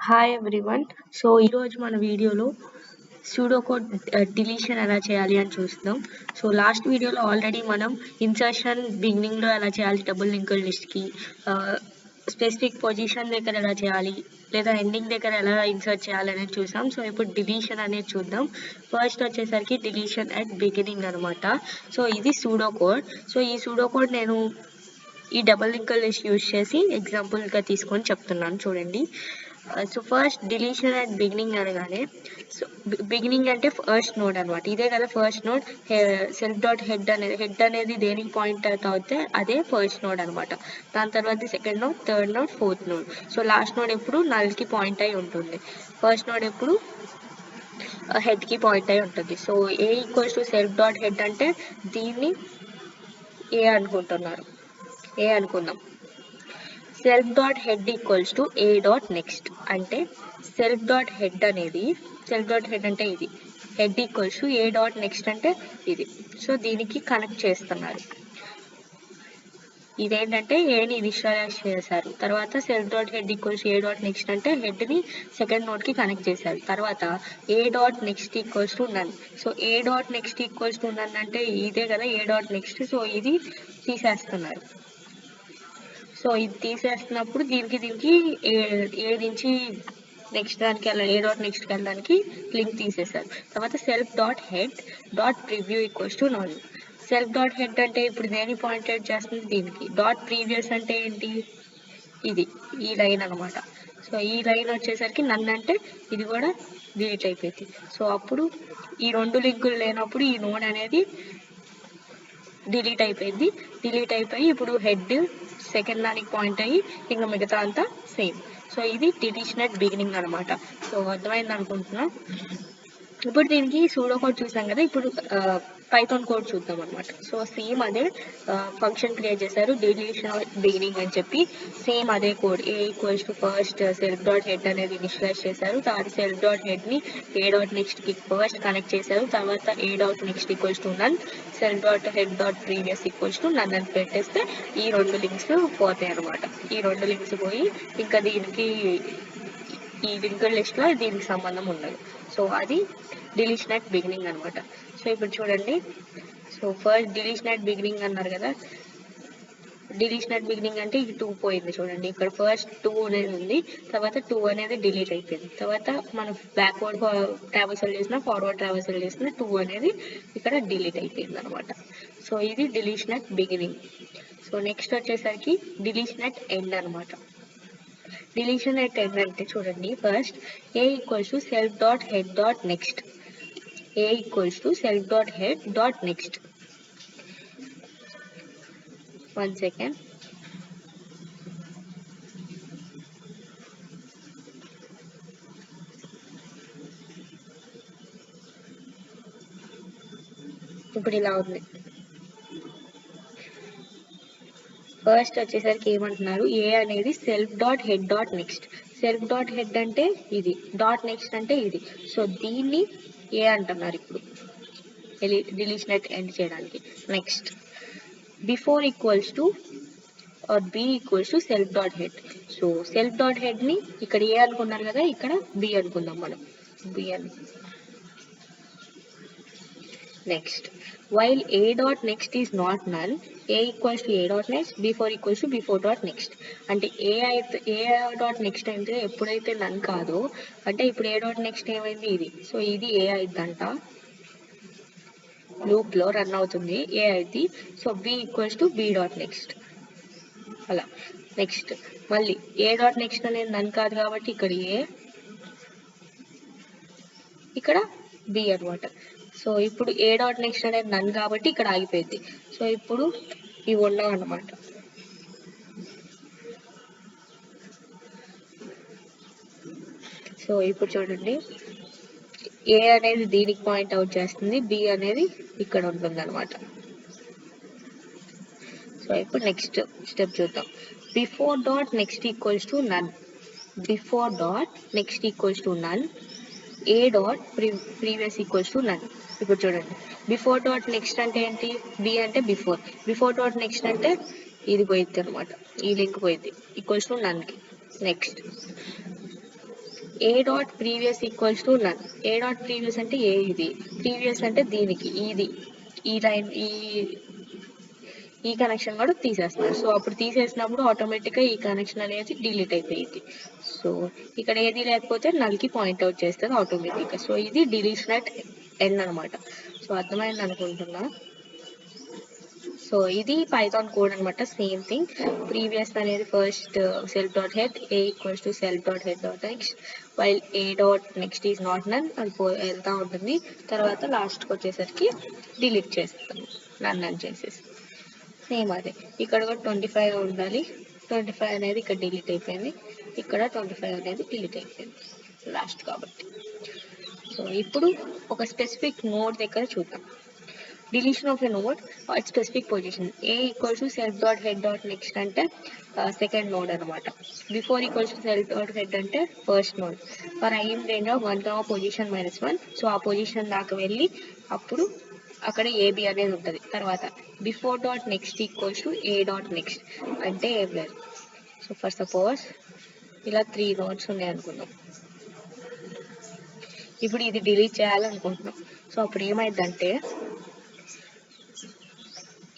Hi everyone. So ఈరోజు మన వీడియోలో సూడో కోడ్ డిలీషన్ ఎలా చేయాలి అని చూస్తున్నాం. సో లాస్ట్ వీడియోలో ఆల్రెడీ మనం ఇన్సర్షన్ బిగినింగ్లో ఎలా చేయాలి, డబుల్ లింక్డ్ లిస్ట్కి స్పెసిఫిక్ పొజిషన్ దగ్గర ఎలా చేయాలి, లేదా ఎండింగ్ దగ్గర ఎలా ఇన్సర్ట్ చేయాలి అనేది చూసాం. సో ఇప్పుడు డిలీషన్ అనేది చూద్దాం. ఫస్ట్ వచ్చేసరికి డిలీషన్ అట్ బిగినింగ్ అనమాట. సో ఇది సూడో కోడ్. సో ఈ సూడో కోడ్ నేను ఈ డబుల్ లింక్డ్ లిస్ట్ యూజ్ చేసి ఎగ్జాంపుల్గా తీసుకొని చెప్తున్నాను చూడండి. So first deletion at beginning అనగానే, సో బిగినింగ్ అంటే ఫస్ట్ నోడ్ అనమాట. ఇదే కదా first node. Self dot head అనేది దేనికి పాయింట్ అవుతే అదే ఫస్ట్ నోడ్ అనమాట. దాని తర్వాత second node, third node, fourth node. So last node ఎప్పుడు నల్కి పాయింట్ అయి ఉంటుంది, ఫస్ట్ నోడ్ ఎప్పుడు హెడ్కి పాయింట్ అయి ఉంటుంది. So A equals to self dot head అంటే దీన్ని ఏ అనుకుందాం. Self dot head equals to A dot next అంటే సెల్ఫ్ డాట్ హెడ్ అంటే ఇది, head equals to A dot next అంటే ఇది. సో దీనికి కనెక్ట్ చేస్తున్నారు. ఇదేంటంటే ఏని ఇనిషియలైజ్ చేశారు, తర్వాత self dot head equals A dot next అంటే హెడ్ని సెకండ్ నోడ్కి కనెక్ట్ చేశారు, తర్వాత A dot next equals to none. So A dot next equals to none అంటే ఇదే కదా ఏ డాట్ నెక్స్ట్. సో ఇది తీసేస్తున్నారు. సో ఇది తీసేస్తున్నప్పుడు దీనికి ఏ నుంచి నెక్స్ట్ దానికి ఏ డాట్ నెక్స్ట్కి వెళ్ళడానికి లింక్ తీసేశారు. తర్వాత self dot head dot preview equals to none. Self dot head అంటే ఇప్పుడు దేని పాయింట్ చేస్తుంది దీనికి. డాట్ ప్రీవియస్ అంటే ఏంటి, ఇది ఈ లైన్ అనమాట. సో ఈ లైన్ వచ్చేసరికి నన్ను అంటే ఇది కూడా డిలీట్ అయిపోయింది. సో అప్పుడు ఈ రెండు లింకులు లేనప్పుడు ఈ నోడ్ అనేది డిలీట్ అయిపోయి ఇప్పుడు హెడ్ సెకండ్ దానికి పాయింట్ అయ్యి ఇంకా మిగతా అంతా సేమ్. సో ఇది డిలీషన్ అట్ బిగినింగ్ అనమాట. సో అర్థమైంది అనుకుంటున్నా. ఇప్పుడు దీనికి సూడో కోడ్ చూసాం కదా, ఇప్పుడు పైథాన్ కోడ్ చూద్దాం అనమాట. సో సేమ్ అదే ఫంక్షన్ క్రియేట్ చేశారు డిలీషన్ బిగినింగ్ అని చెప్పి. సేమ్ అదే code A equals to first self dot head అనేది ఇనిషియలైజ్ చేశారు, తర్వాత సెల్ఫ్ డాట్ హెడ్ని ఏ డాట్ నెక్స్ట్కి ఫస్ట్ కనెక్ట్ చేశారు, తర్వాత A dot next equals to none, self dot head dot previous equals to none అని పెట్టేస్తే ఈ రెండు లింక్స్ పోతాయి అనమాట. ఈ రెండు లింక్స్ పోయి ఇంకా దీనికి ఈ లింక్డ్ లిస్ట్లో దీనికి సంబంధం ఉండదు. సో అది డిలీషన్ అట్ బిగినింగ్ అనమాట. సో ఇప్పుడు చూడండి, so first deletion at beginning అన్నారు కదా, డిలీషన్ అట్ బిగినింగ్ అంటే ఇది 2 పోయింది చూడండి. ఇక్కడ ఫస్ట్ 2 అనేది ఉంది, తర్వాత 2 అనేది డిలీట్ అయిపోయింది. తర్వాత మనం బ్యాక్వర్డ్ ట్రావెర్సల్ చేసిన ఫార్వర్డ్ ట్రావెర్సల్ చేసిన 2 అనేది ఇక్కడ డిలీట్ అయిపోయింది అనమాట. సో ఇది deletion at beginning. So next వచ్చేసరికి డిలీషన్ అట్ ఎండ్ అనమాట. డిలీషన్ అట్ ఎండ్ అంటే చూడండి, first A equals to self dot head dot next. A equals to self dot head dot next. 1 second. ఇప్పుడు ఇలా ఉంది. ఫస్ట్ వచ్చేసరికి ఏమంటున్నారు, ఏ అనేది self dot head dot next. Self dot head అంటే ఇది, డాట్ నెక్స్ట్ అంటే ఇది. సో దీన్ని ఏ అంటున్నారు ఇప్పుడు డిలీషన్ అట్ ఎండ్ చేయడానికి. Next before equals to R B equals to self dot head. So self dot హెడ్ని ఇక్కడ ఏ అనుకున్నారు కదా, ఇక్కడ బి అనుకుందాం మనం, బి అని. Next while a dot next is not null, A equals to A dot next, before equals to before dot next. అంటే ఏ dot next అయితే ఎప్పుడైతే నన్ కాదో, అంటే ఇప్పుడు ఏ డాట్ నెక్స్ట్ ఏమైంది ఇది. సో ఇది ఏ అయిద్దంట, లూప్లో రన్ అవుతుంది, ఏ అయింది. So b equals to B dot next అలా. నెక్స్ట్ మళ్ళీ ఏ డాట్ నెక్స్ట్ అనేది నన్ కాదు కాబట్టి ఇక్కడ ఏ, ఇక్కడ బి అనమాట. సో ఇప్పుడు ఏ డాట్ నెక్స్ట్ అనేది నన్ కాబట్టి ఇక్కడ ఆగిపోయింది. సో ఇప్పుడు ఇవి ఉండవు అన్నమాట. సో ఇప్పుడు చూడండి, ఏ అనేది దీనికి పాయింట్ అవుట్ చేస్తుంది, బి అనేది ఇక్కడ ఉంటుంది అనమాట. సో ఇప్పుడు నెక్స్ట్ స్టెప్ చూద్దాం. Before dot next equals to none. Before dot next equals to none, A dot previous equals to none. ఇప్పుడు చూడండి, బిఫోర్ డాట్ నెక్స్ట్ అంటే ఏంటి, బి అంటే బిఫోర్ డాట్ నెక్స్ట్ అంటే ఇది పోయిద్ది అనమాట, ఈ లింక్ పోయిద్ది ఈక్వల్స్ టు నన్కి. Next A dot previous equals to none. A dot previous అంటే ఏ, ఇది ప్రీవియస్ అంటే దీనికి, ఇది ఈ లైన్ ఈ కనెక్షన్ కూడా తీసేస్తున్నారు. సో అప్పుడు తీసేసినప్పుడు ఆటోమేటిక్గా ఈ కనెక్షన్ అనేది డిలీట్ అయిపోయింది. సో ఇక్కడ ఏది లేకపోతే నల్కి పాయింట్అవుట్ చేస్తుంది ఆటోమేటిక్గా. సో ఇది డిలీషన్ అట్ ఎండ్ అనమాట. సో అర్థమైంది అనుకుంటున్నా. సో ఇది పైథాన్ కోడ్ అనమాట. Same thing. ప్రీవియస్ అనేది first self dot head a equals to self dot head dot next while a dot next is not none అది వెళ్తూ ఉంటుంది. తర్వాత లాస్ట్కి వచ్చేసరికి డిలీట్ చేస్తాము నన్ అని చేసేసి. సేమ్ అదే ఇక్కడ కూడా 25 ఉండాలి. 25 అనేది ఇక్కడ డిలీట్ అయిపోయింది. ఇక్కడ 25 అనేది డిలీట్ అయిపోయింది లాస్ట్ కాబట్టి. సో ఇప్పుడు ఒక స్పెసిఫిక్ నోడ్ దగ్గర చూద్దాం. Deletion of a node at specific position. A equals to self dot head dot next అంటే సెకండ్ నోడ్ అనమాట. Before equals to self dot head అంటే first node. For I in range of 1 position -1. So ఆ position దాకా వెళ్ళి అప్పుడు అక్కడ A B అనేది ఉంటుంది. తర్వాత before dot next equals to A dot next అంటే ఏం లేదు. సో ఫర్ సపోజ్ ఇలా 3 నోడ్స్ ఉన్నాయి అనుకుందాం. ఇప్పుడు ఇది డిలీట్ చేయాలనుకుంటున్నాం. సో అప్పుడు ఏమైందంటే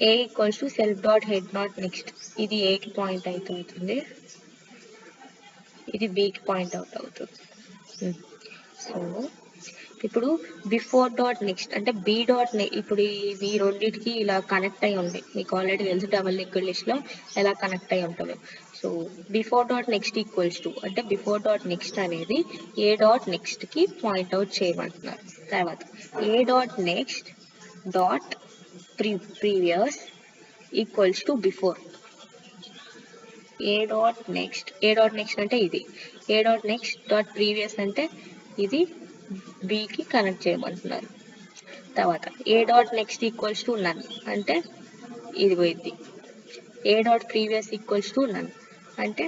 A equals to self dot head dot next ఇది ఏకి పాయింట్ అవుతుంది, ఇది బికి పాయింట్ అవుట్ అవుతుంది. సో ఇప్పుడు బిఫోర్ డాట్ నెక్స్ట్ అంటే బి డాట్ ఇప్పుడు ఇవి రెండింటికి ఇలా కనెక్ట్ అయి ఉంది. మీకు ఆల్రెడీ తెలుసు డబుల్ లింక్డ్ లిస్ట్లో ఎలా కనెక్ట్ అయి ఉంటుందో. So before dot next equals to అంటే బిఫోర్ డాట్ నెక్స్ట్ అనేది ఏ డాట్ నెక్స్ట్కి పాయింట్అవుట్ చేయమంటున్నారు. తర్వాత A dot next dot previous equals to before. A dot next అంటే ఇది. A dot next dot previous అంటే ఇది బికి కనెక్ట్ చేయమంటున్నారు. తర్వాత A dot next equals to none అంటే ఇది పోయింది. A dot previous equals to none అంటే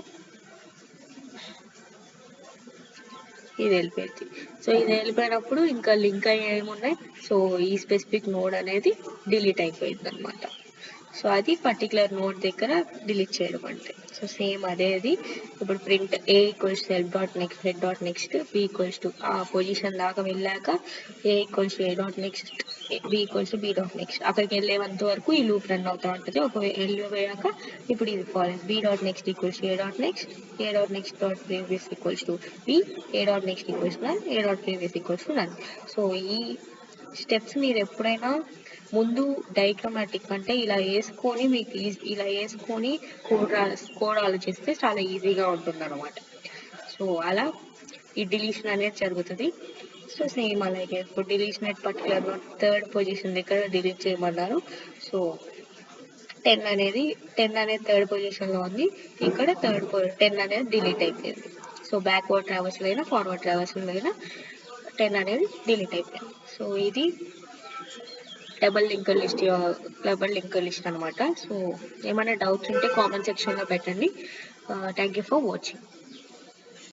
ఇది వెళ్ళిపోయింది. సో ఇది వెళ్ళిపోయినప్పుడు ఇంకా లింక్ అయ్యి ఏమున్నాయి. సో ఈ స్పెసిఫిక్ నోడ్ అనేది డిలీట్ అయిపోయింది అనమాట. సో అది పర్టికులర్ నోడ్ దగ్గర డిలీట్ చేయడం అంటే. సో సేమ్ అదే అది. ఇప్పుడు print A equals self dot next head dot next B equals to ఆ పొజిషన్ దాకా వెళ్ళాక A equals A dot next B equals to B dot next అక్కడికి వెళ్ళేంత వరకు ఈ లూప్ రన్ అవుతూ ఉంటుంది. ఒక వెళ్ళిపోయాక ఇప్పుడు ఇది ఫారెన్స్ B dot next equals A dot next dot previous equals to B A dot next equals none A dot previous equals to none. So ఈ స్టెప్స్ మీరు ఎప్పుడైనా ముందు డైగ్రామాటిక్ అంటే ఇలా వేసుకొని మీకు ఇలా వేసుకొని కోడ్ ఆలోచిస్తే చాలా ఈజీగా ఉంటుంది అనమాట. సో అలా ఈ డిలీషన్ అనేది జరుగుతుంది. సో సేమ్ అలాగే ఇప్పుడు deletion at particular third position దగ్గర డిలీట్ చేయమన్నారు. సో 10 అనేది థర్డ్ పొజిషన్లో ఉంది. ఇక్కడ 10 అనేది డిలీట్ అయిపోయింది. సో బ్యాక్వర్డ్ ట్రావర్స్లో అయినా ఫార్వర్డ్ ట్రావర్స్లో అయినా 10 అనేది డిలీట్ అయిపోయింది. సో ఇది డబుల్ లింక్డ్ లిస్ట్ అనమాట. సో ఏమైనా డౌట్స్ ఉంటే కామెంట్ సెక్షన్లో పెట్టండి. Thank you for watching.